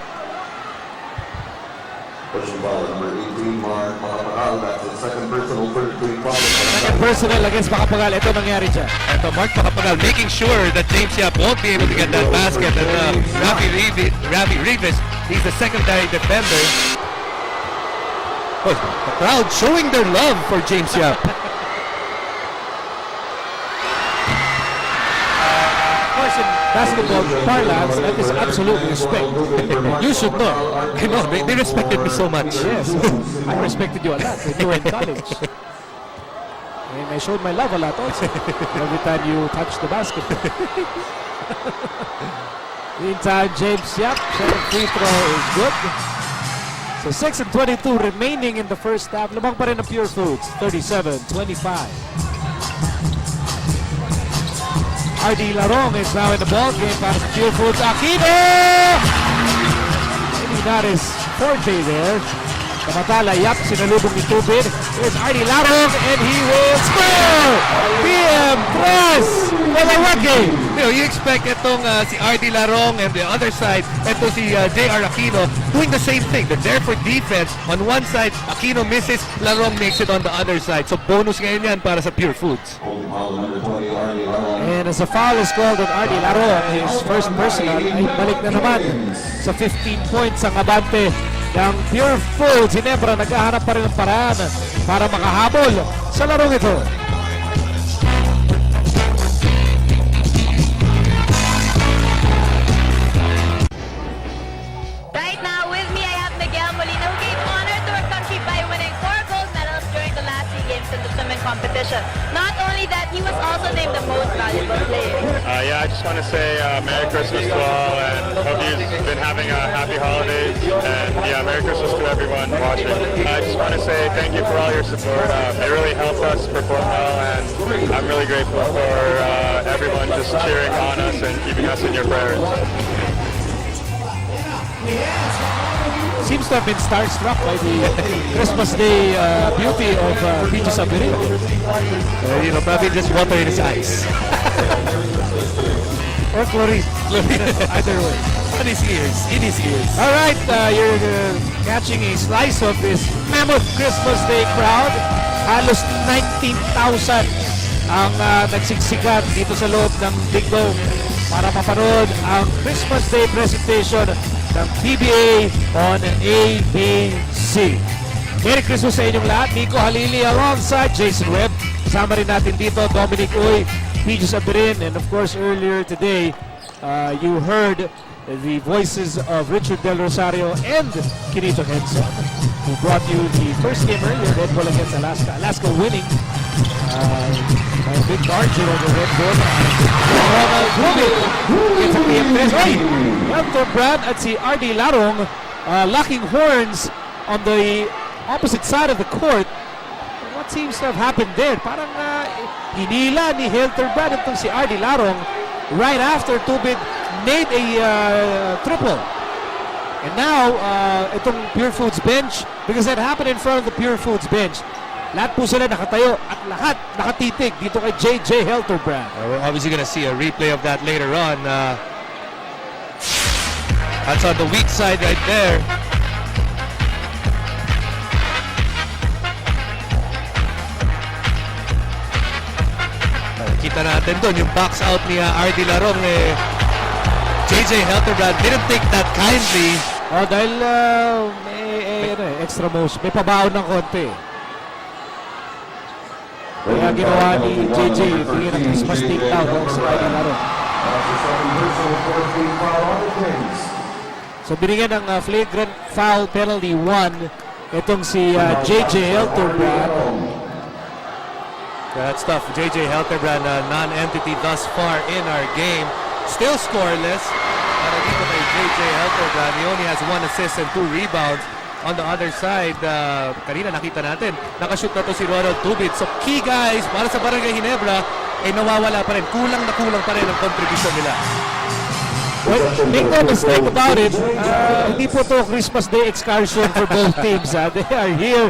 Personal foul number 18, Mark Makapagal. That's the second personal first green foul. Second personal against Makapagal. Ito nangyari dyan. Ito, Mark Makapagal making sure that James Yap won't be able to get that basket. And Rafi Rivas, he's the secondary defender. Oh, the crowd showing their love for James Yap. In basketball parlance, that is absolute respect. You should know. I know, they respected me so much. Yes, I respected you a lot when you were in college. And I showed my love a lot also every time you touched the basketball. Meantime, James Yap, second free throw is good. So 6 and 22 remaining in the first half. Lamang pa rin ang Purefoods, 37-25. RD Larong is now in the ball game para sa Purefoods. Aquino! Maybe not his forte there. Kamatala, Yap, sinalubong ni Tubid. Here's RD Larong and he will score! PM Press with a rookie! You expect itong si RD Larong and the other side, ito si J.R. Aquino doing the same thing. They're there for defense. On one side, Aquino misses, Larong makes it on the other side. So bonus ngayon yan para sa Purefoods. And as a foul is called on RD Larong, his first personal, ay balik na naman sa 15 points ang abante ng Purefoods. Ginebra naghahanap pa rin ng paraan para makahabol sa larong ito. Right now with me, I have Miguel Molina, who gave honor to our country by winning 4 gold medals during the last SEA Games in the swimming competition. Not only that, he was also named the most valuable player. Yeah, I just want to say Merry Christmas to all and hope you've been having a happy holidays. And yeah, Merry Christmas to everyone watching. I just want to say thank you for all your support. It really helped us perform well, and I'm really grateful for everyone just cheering on us and keeping us in your prayers. seems to have been starstruck by the Christmas Day beauty of Brgy Sabirin. Probably just water in his eyes. Or chlorine. Either way. In his ears. All right, you're catching a slice of this mammoth Christmas Day crowd. Halos 19,000 ang nagsiksikan dito sa loob ng Big Dome para mapanood ang Christmas Day presentation ng PBA on ABC. Merry Christmas sa inyong lahat. Nico Halili alongside Jason Webb. Kasama rin natin dito Dominic Uy, Brgy Sabirin, and of course earlier today you heard the voices of Richard Del Rosario and Kirito Henson, who brought you the first game earlier, Red Bull against Alaska. Alaska winning by a big margin over Red Bull. Ronald Rubin gets a PM3. Elton Brand at si RD Larong locking horns on the opposite side of the court. What seems to have happened there? Parang hinila ni Helter Brand itong si RD Larong right after Tubid made a triple. And now, itong Purefoods bench, because that happened in front of the Purefoods bench, lahat po sila nakatayo at lahat nakatitig dito kay JJ Helterbrand. We're obviously going to see a replay of that later on. That's on the weak side right there. Kita natin doon yung box out ni RD Larong. JJ Helterbrand didn't take that kindly. Dahil may extra motion, may pabaon ng konti. Kaya ginawa ni JJ, tingin ng Christmas take out sa RD Larong. So binigyan ng flagrant foul penalty 1 itong si JJ Helterbrand. That's tough. JJ Helterbrand, a non-entity thus far in our game. Still scoreless. Para dito kay JJ Helterbrand, he only has 1 assist and 2 rebounds. On the other side, kanina nakita natin, nakashoot na to si Ronald Tubid. So key guys, para sa Barangay Ginebra, nawawala pa rin. Kulang na kulang pa rin ang contribution nila. Well, make no mistake about it, hindi po to Christmas Day excursion for both teams. They are here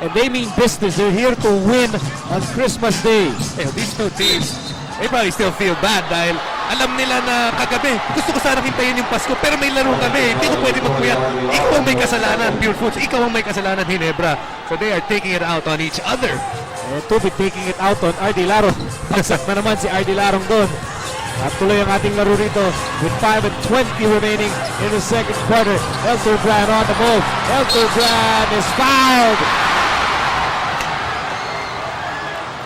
and they mean business. They're here to win on Christmas Day. These two teams, they probably still feel bad dahil alam nila na kagabi, gusto ko sana hintayin yung Pasko, pero may laro kami, hindi ko pwede magpuyat. Ikaw ang may kasalanan, Purefoods. Ikaw ang may kasalanan, Ginebra. So they are taking it out on each other. Tubig taking it out on RD Larong. Bagsak na naman si RD Larong doon. At tuloy ang ating laro rito with 5:20 remaining in the second quarter. Helterbrand on the move. Helterbrand is fouled.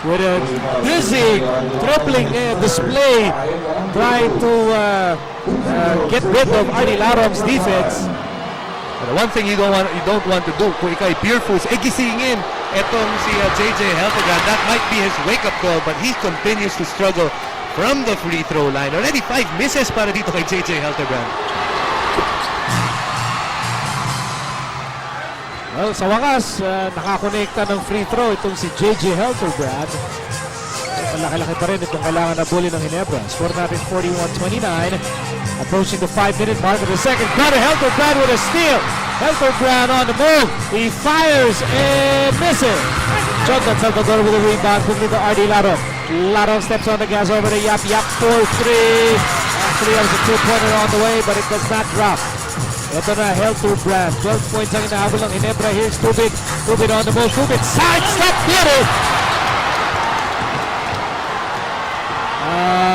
With a dizzy dribbling display, trying to get rid of RD Larong's defense. The one thing you don't want to do kung ikaw ay Purefoods, gisingin etong si JJ Helterbrand. That might be his wake-up call, but he continues to struggle from the free throw line. Already 5 misses para dito kay JJ Helterbrand. Well, sa wakas, nakakonekta ng free throw itong si JJ Helterbrand. Malaki-laki pa rin itong kailangan na bully ng Ginebra. Score natin 41-29. Approaching the 5-minute mark of the second quarter. Helterbrand with a steal. Helterbrand on the move. He fires and misses. Jonathan Salvador with a rebound. Quickly to RD Larong. Larong steps on the gas over to Yap. Yap 4-3. Actually, there was a 2-pointer on the way, but it does not drop. Ito na, Helterbrand. 12 points ang inahabol ng Ginebra. Here's Tubid. Tubid on the move. Tubid sidestep. Hit it!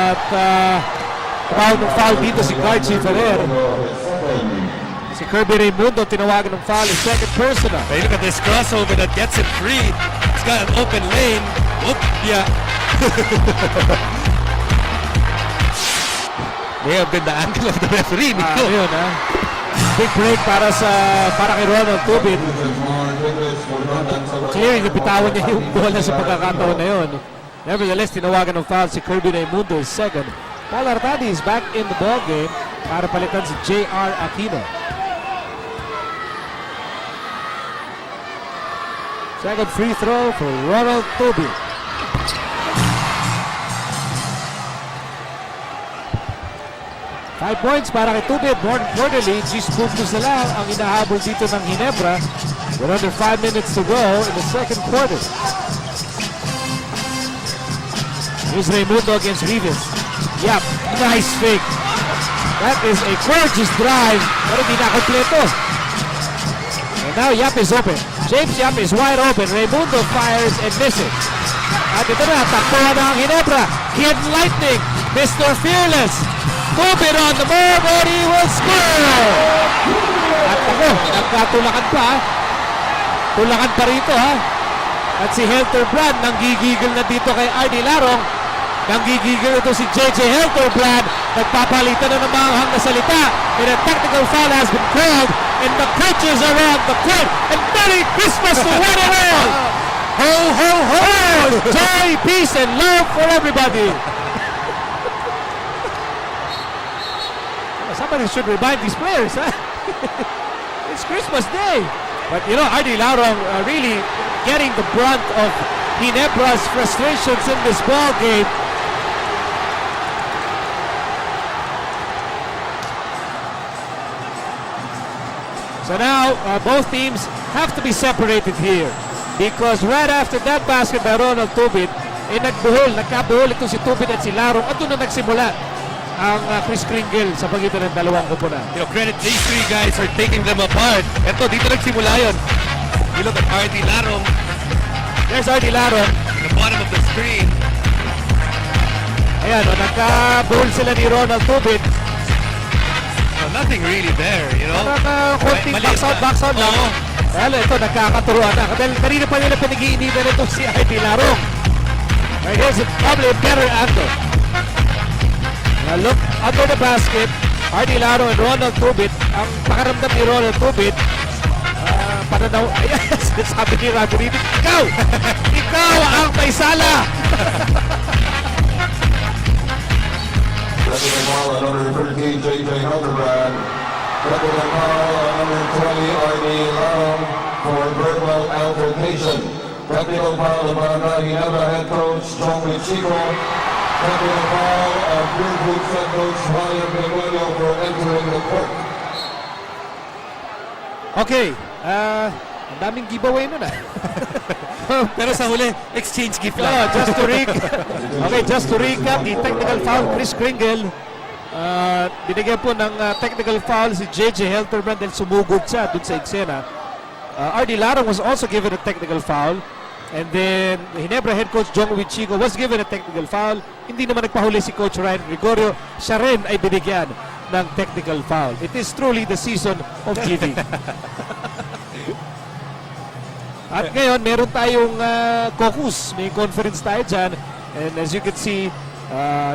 At foul dito si Brgy Ferrer. Si Kirby Raimundo tinawagan ng foul. His second personal. Hey, look at this crossover that gets it free. It's got an open lane. Oop, yeah. May have been the angle of the referee. Yun, big break para kay Ronald Tubid. Clearly, napitawan niya yung bola sa pagkakataon na yun. Nevertheless, tinawagan ng foul si Kirby Raimundo is second. Paul Artadi is back in the ball game para palitan si J.R. Aquino. Second free throw for Ronald Tubid. 5 points para kay Tubit. More importantly, G's puntos na lang ang inahabol dito ng Ginebra. With under 5 minutes to go in the second quarter. Here's Raimundo against Rivas. Yep, nice fake. That is a gorgeous drive, pero hindi na-kompleto. And now Yap is open. James Yap is wide open. Raimundo fires and misses. At ito na, takbuhan na ang Ginebra. Hidden Lightning, Mr. Fearless. Tubit on the move and he will score! At ako, nagkatulakan pa. Tulakan pa rito ha. At si Helterbrand nanggigigil na dito kay RD Larong. Nanggigigil ito si JJ Helterbrand. Nagpapalitan na ng mga na salita. And a technical foul has been called. And the coaches are on the court. And Merry Christmas to one and all! Ho, ho, ho! Joy, peace, and love for everybody! Somebody should remind these players, huh? It's Christmas Day. But you know, RD Larong really getting the brunt of Ginebra's frustrations in this ball game. So now, both teams have to be separated here. Because right after that basket by Ronald Tubit, nagkabuhol ito si Tubit at si Larong at doon na nagsimula ang Chris Kringle sa pagitan ng dalawang koponan. You know, credit these three guys for taking them apart. Ito, dito nagsimula yun. You look at RD Larong. There's RD Larong. At the bottom of the screen. Ayan, nagkabuhol sila ni Ronald Tubit. Well, nothing really there, you know. Parang konting Mali- box out lang. Oo. Well, ito, nagkakaturuan na. Dahil kanina pa nila pinag-iinitan ito si RD Larong. I guess it's probably a better angle. Now look under the basket, RD Larong and Ronald Tubit. Ang pakaramdam ni Ronald Tubit, pananaw, ayan, sabi ni Rodrigo, ikaw! Ikaw ang may sala! Technical foul on number 13, JJ Hildebrand. Technical foul on number 20, RD Larong for verbal altercation. Technical foul on Barangay Ginebra head coach John Chico. Technical foul of Purefoods head coach Ryan Penuelo for entering the court. Okay, ang daming giveaway nun ah. Pero sa huli, exchange gift Oh, lang. just to recap, the technical foul, Chris Kringle. Binigyan po ng technical foul si JJ Helterbrand dahil sumugod siya dun sa eksena. RD Larong was also given a technical foul. And then, Ginebra head coach Jong Wichigo was given a technical foul. Hindi naman nagpahuli si Coach Ryan Gregorio. Siya rin ay binigyan ng technical foul. It is truly the season of giving. At ngayon, meron tayong caucus. May conference tayo dyan. And as you can see,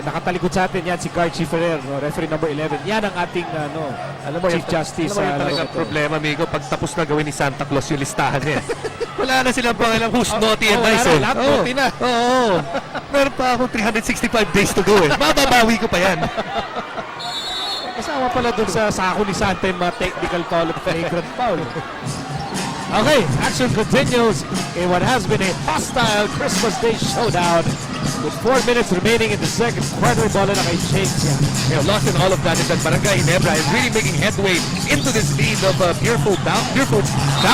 nakatalikod sa atin yan si Brgy Ferrer, no, referee number 11. Yan ang ating Chief Justice. Alam mo yung talagang problema, amigo, pag tapos na gawin ni Santa Claus yung listahan niya. Wala na silang pangalang who's naughty and nice. Wala na, lahat naughty na. Oo. Meron pa akong 365 days to go eh. Mababawi ko pa yan. Kasama pala dun sa sako ni Santa yung mga technical foul at flagrant foul. Okay, action continues in what has been a hostile Christmas Day showdown with 4 minutes remaining in the second quarter. Bola na kay James yan. You know, lost in all of that is that Barangay Ginebra is really making headway into this lead of Purefoods down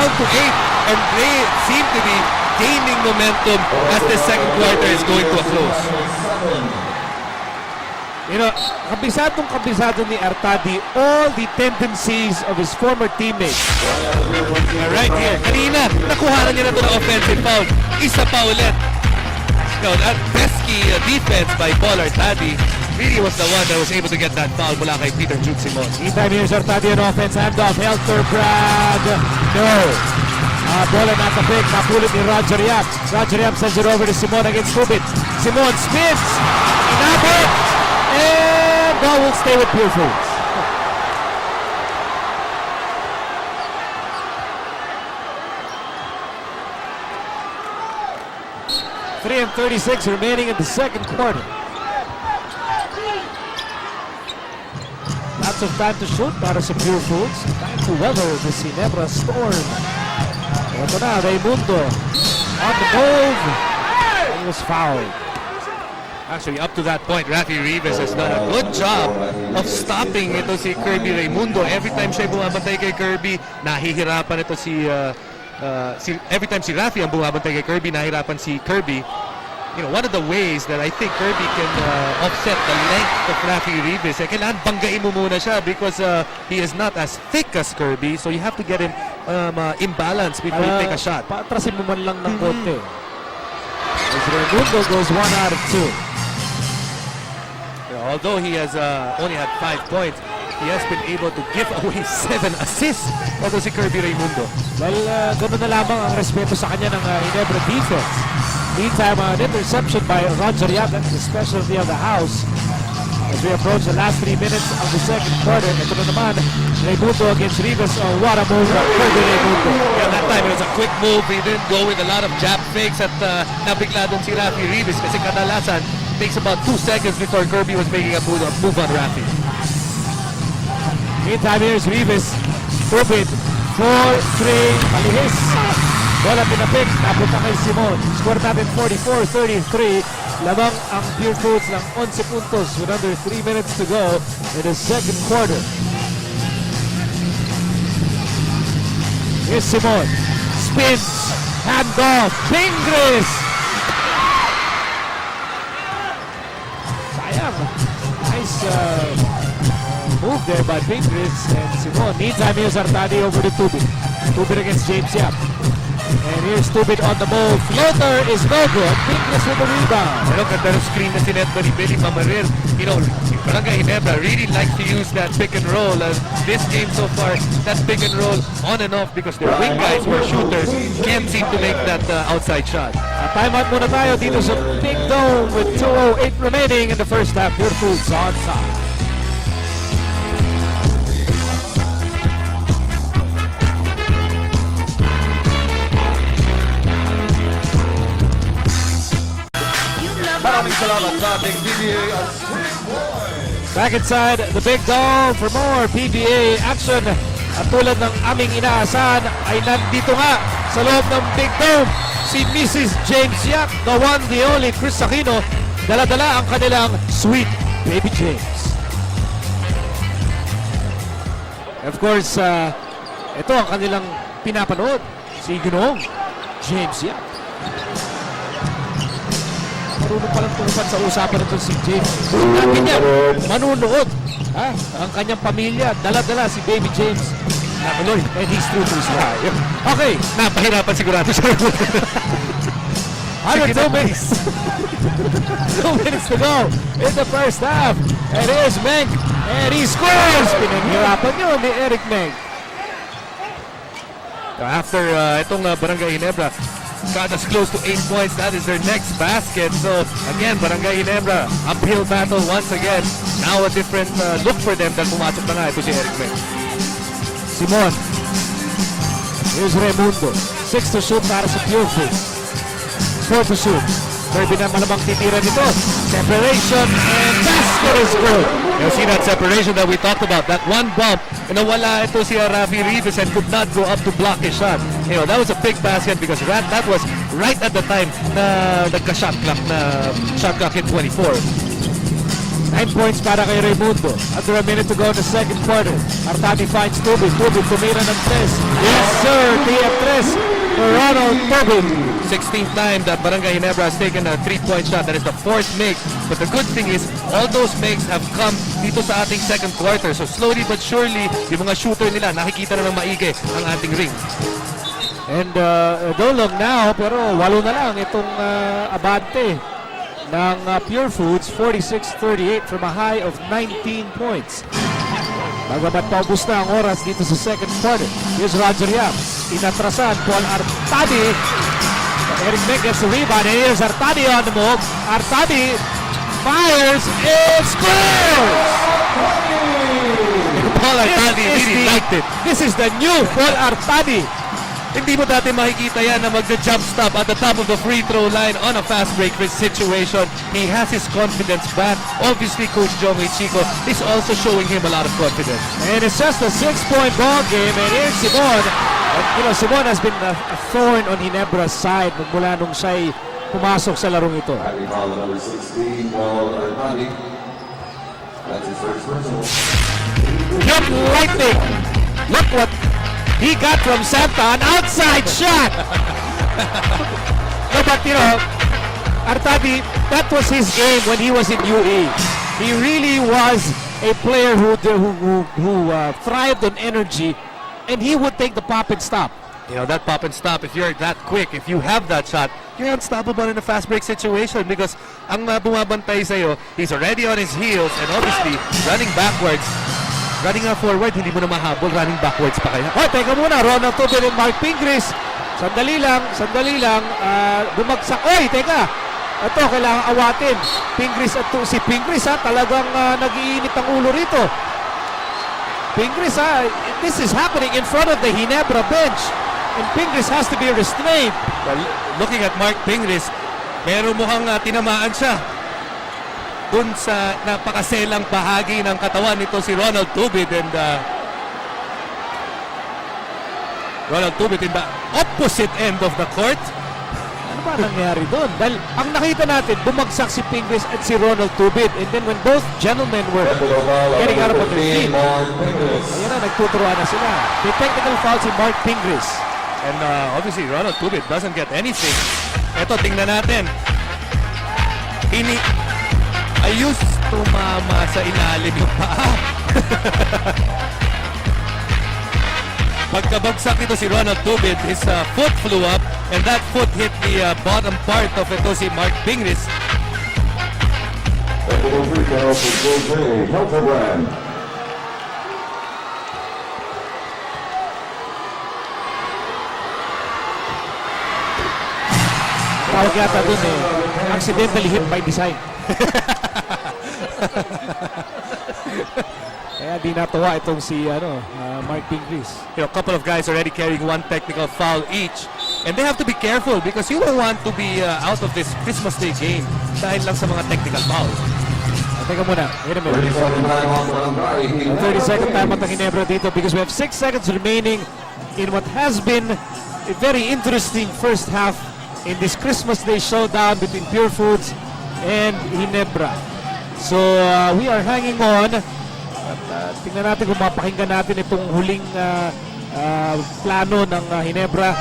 to 8, and they seem to be gaining momentum as the second quarter is going to a close. You know, kabisado ni Artadi all the tendencies of his former teammates. Right here, kanina, nakuha niya na ito ng offensive foul. Isa pa ulit. You know, that pesky defense by Paul Artadi really was the one that was able to get that foul mula kay Peter Jude Simon. Meantime, here's Artadi on offense, handoff, Helterbrand. No. Bola natapik, napulot ni Roger Yap. Roger Yap sends it over to Simon against Tubit. Simon spins, inabot, and ball will stay with Purefoods. Three and 36 remaining in the second quarter. Lots of time to shoot para sa Purefoods. Time to weather the Ginebra storm. Ito na, Raimundo on the move. He was fouled. Actually, up to that point, Rafi Rivas has done a good job of stopping ito si Kirby Raimundo. Every time siya bumabantay kay Kirby, nahihirapan ito every time si Rafi ang bumabantay kay Kirby, nahihirapan si Kirby. You know, one of the ways that I think Kirby can offset the length of Rafi Rivas, kailangan banggain mo muna siya because he is not as thick as Kirby, so you have to get him imbalance before you take a shot. Paatrasin mo man lang ng konti. As Raimundo goes 1 out of 2. Although he has only had 5 points, he has been able to give away 7 assists. Ito si Kirby Raimundo. Well, ganoon na lamang ang respeto sa kanya ng Ginebra defense. Meantime, an interception by Roger Yap, that's the specialty of the house. As we approach the last 3 minutes of the second quarter, ito na naman, Raimundo against Rivas. Oh, what a move by Kirby Raimundo. Yeah, that time it was a quick move. He didn't go with a lot of jab fakes at nabigla doon si Rafi Rivas kasi kadalasan takes about 2 seconds before Kirby was making a move on Rafi. Meantime, here's Rivas. Stupid. 4-3. Malihis. Bola pinapik. Napunta kay Simon. Score natin 44-33. Lamang ang Purefoods ng 11 puntos with under 3 minutes to go in the second quarter. Here's Simon. Spins. Handoff. Pingris. Sayang. Nice move there by Pingris and Simon. Meantime, here's Artadi over to Tubit. Tubit against James Yap. And here's Tubit on the move. Floater is no good. Pingris with the rebound. Pero ganda ng screen na sinet ba ni Billy Mamarir. You know, Barangay Ginebra really likes to use that pick and roll. And this game so far, that pick and roll on and off because their wing guys were shooters can't seem to make that outside shot. Timeout muna tayo dito sa Big Dome with 2:08 remaining in the first half. Purefoods on top. Maraming salamat sa ating PBA at Back inside the Big Dome for more PBA action. At tulad ng aming inaasahan ay nandito nga sa loob ng Big Dome si Mrs. James Yap, the one, the only Chris Aquino. Dala-dala ang kanilang sweet baby James. Of course, ito ang kanilang pinapanood. Si Ginong James Yap. Marunong palang tumupad sa usapan nito si James. Sabi niya, manunood. Ang kanyang pamilya, dala-dala si baby James. Nakuloy, and he's true to his life. Okay, Napahirapan sigurado siya. 102 minutes. 2 minutes to go in the first half. And here's Meng. And he scores! Pinaghirapan yun ni Eric Meng. After itong Barangay Ginebra got as close to 8 points, that is their next basket. So again, Barangay Ginebra, uphill battle once again. Now a different look for them dahil pumasok na nga ito si Eric Meng. Simon. Here's Raimundo. 6 to shoot para sa Purefoods. 4 to shoot. Kirby na malamang titira nito. Separation and basket is good. You see that separation that we talked about, that one bump, nawala ito si Rafi Rivas and could not go up to block his shot. You know, that was a big basket because that was right at the time na nagka-shot clock na shot clock in 24. 9 points para kay Raimundo. Under a minute to go in the second quarter. Artadi finds Tubig. Tubig tumira ng 3. Yes sir, TF 3 for Ronald Tubig. 16th time that Barangay Ginebra has taken a 3-point shot. That is the 4th make. But the good thing is, all those makes have come dito sa ating second quarter. So slowly but surely, yung mga shooter nila, nakikita na ng maigi ang ating ring. And dolog now, pero 8 na lang itong abante ng Purefoods, 46-38 from a high of 19 points. Bagamat paubos na ang oras dito sa second quarter. Here's Roger Yap. Inatrasan, Paul Artadi. Eric Meng gets the rebound. And here's Artadi on the move. Artadi fires and scores! Paul Artadi really liked it. This is the new Paul Artadi. Hindi mo dati makikita yan na magja-jump stop at the top of the free throw line on a fast break situation. He has his confidence back. Obviously, Coach Joey Chico is also showing him a lot of confidence. And it's just a 6-point ball game. And here's Simon. And, you know, Simon has been a thorn on Ginebra's side mula nung siya'y pumasok sa larong ito. Happy foul number 16, Paul Armani. That's his first personal. Look, lightning! Look what he got from Santa, an outside shot! No, but you know, Artadi, that was his game when he was in UE. He really was a player who thrived on energy, and he would take the pop and stop. You know, that pop and stop, if you're that quick, if you have that shot, you're unstoppable in a fast break situation because ang bumabantay sa'yo, he's already on his heels and obviously running backwards. Running forward, hindi mo na mahabol. Running backwards pa kaya. Oh, teka muna, Ronald Tubin and Mark Pingris. Sandali lang, bumagsak. Oy, teka! Ito, kailangan awatin. Pingris at si Pingris talagang nag-iinit ang ulo rito. Pingris this is happening in front of the Ginebra bench. And Pingris has to be restrained. Well, looking at Mark Pingris, meron mukhang tinamaan siya dun sa napakaselang bahagi ng katawan nito si Ronald Tubid and Ronald Tubid in the opposite end of the court. Ano ba nangyari doon? Dahil ang nakita natin, bumagsak si Pingris at si Ronald Tubid. And then when both gentlemen were getting out of their feet, ayan na, nagtuturuan na sila. May technical foul si Mark Pingris. And obviously Ronald Tubid doesn't get anything. Eto, tingnan natin. Ayos tumama sa ilalim yung paa. Pagkabagsak ito si Ronald Tubid, his foot flew up and that foot hit the bottom part of ito si Mark Pingris. Tawag yata dun accidentally hit by design. Kaya di natuwa itong si Mark Pingris. You know, a couple of guys already carrying one technical foul each. And they have to be careful because you don't want to be out of this Christmas Day game dahil lang sa mga technical fouls. Teka muna, wait a minute. 30-second time at ang Ginebra dito because we have 6 seconds remaining in what has been a very interesting first half in this Christmas Day showdown between Purefoods and Ginebra. So we are hanging on. At tingnan natin kung mapakinggan natin itong huling plano ng Ginebra.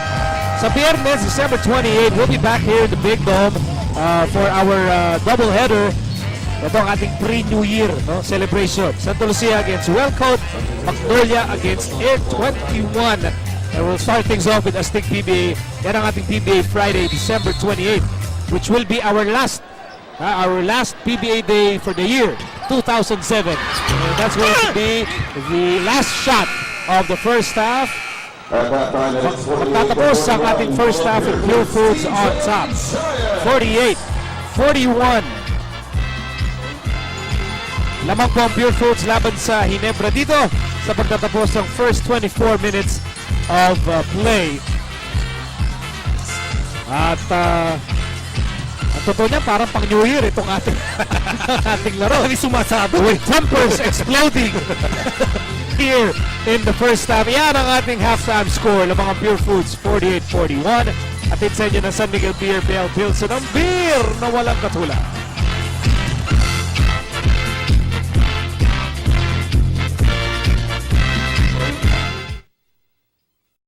Sa Biyernes, December 28, we'll be back here in the Big Dome for our doubleheader. Ito ang ating pre-New Year celebration. Santa Lucia against Wellcoat, Magnolia against Air 21. And we'll start things off with Aztec PBA. Yan ang ating PBA Friday, December 28, which will be our last PBA day for the year 2007. And that's going to be the last shot of the first half. Magtatapos ang ating first half with Purefoods on top. 48-41. Lamang po ang Purefoods laban sa Ginebra dito sa pagtatapos ng first 24 minutes of play. At ang totoo niya, parang pang New Year itong ating laro. With tempers exploding here in the first half. Yan ang ating halftime score. Lamang ang Purefoods 48-41. At sa inyo ng San Miguel Beer Bell Pilsen, ang beer na walang katulad.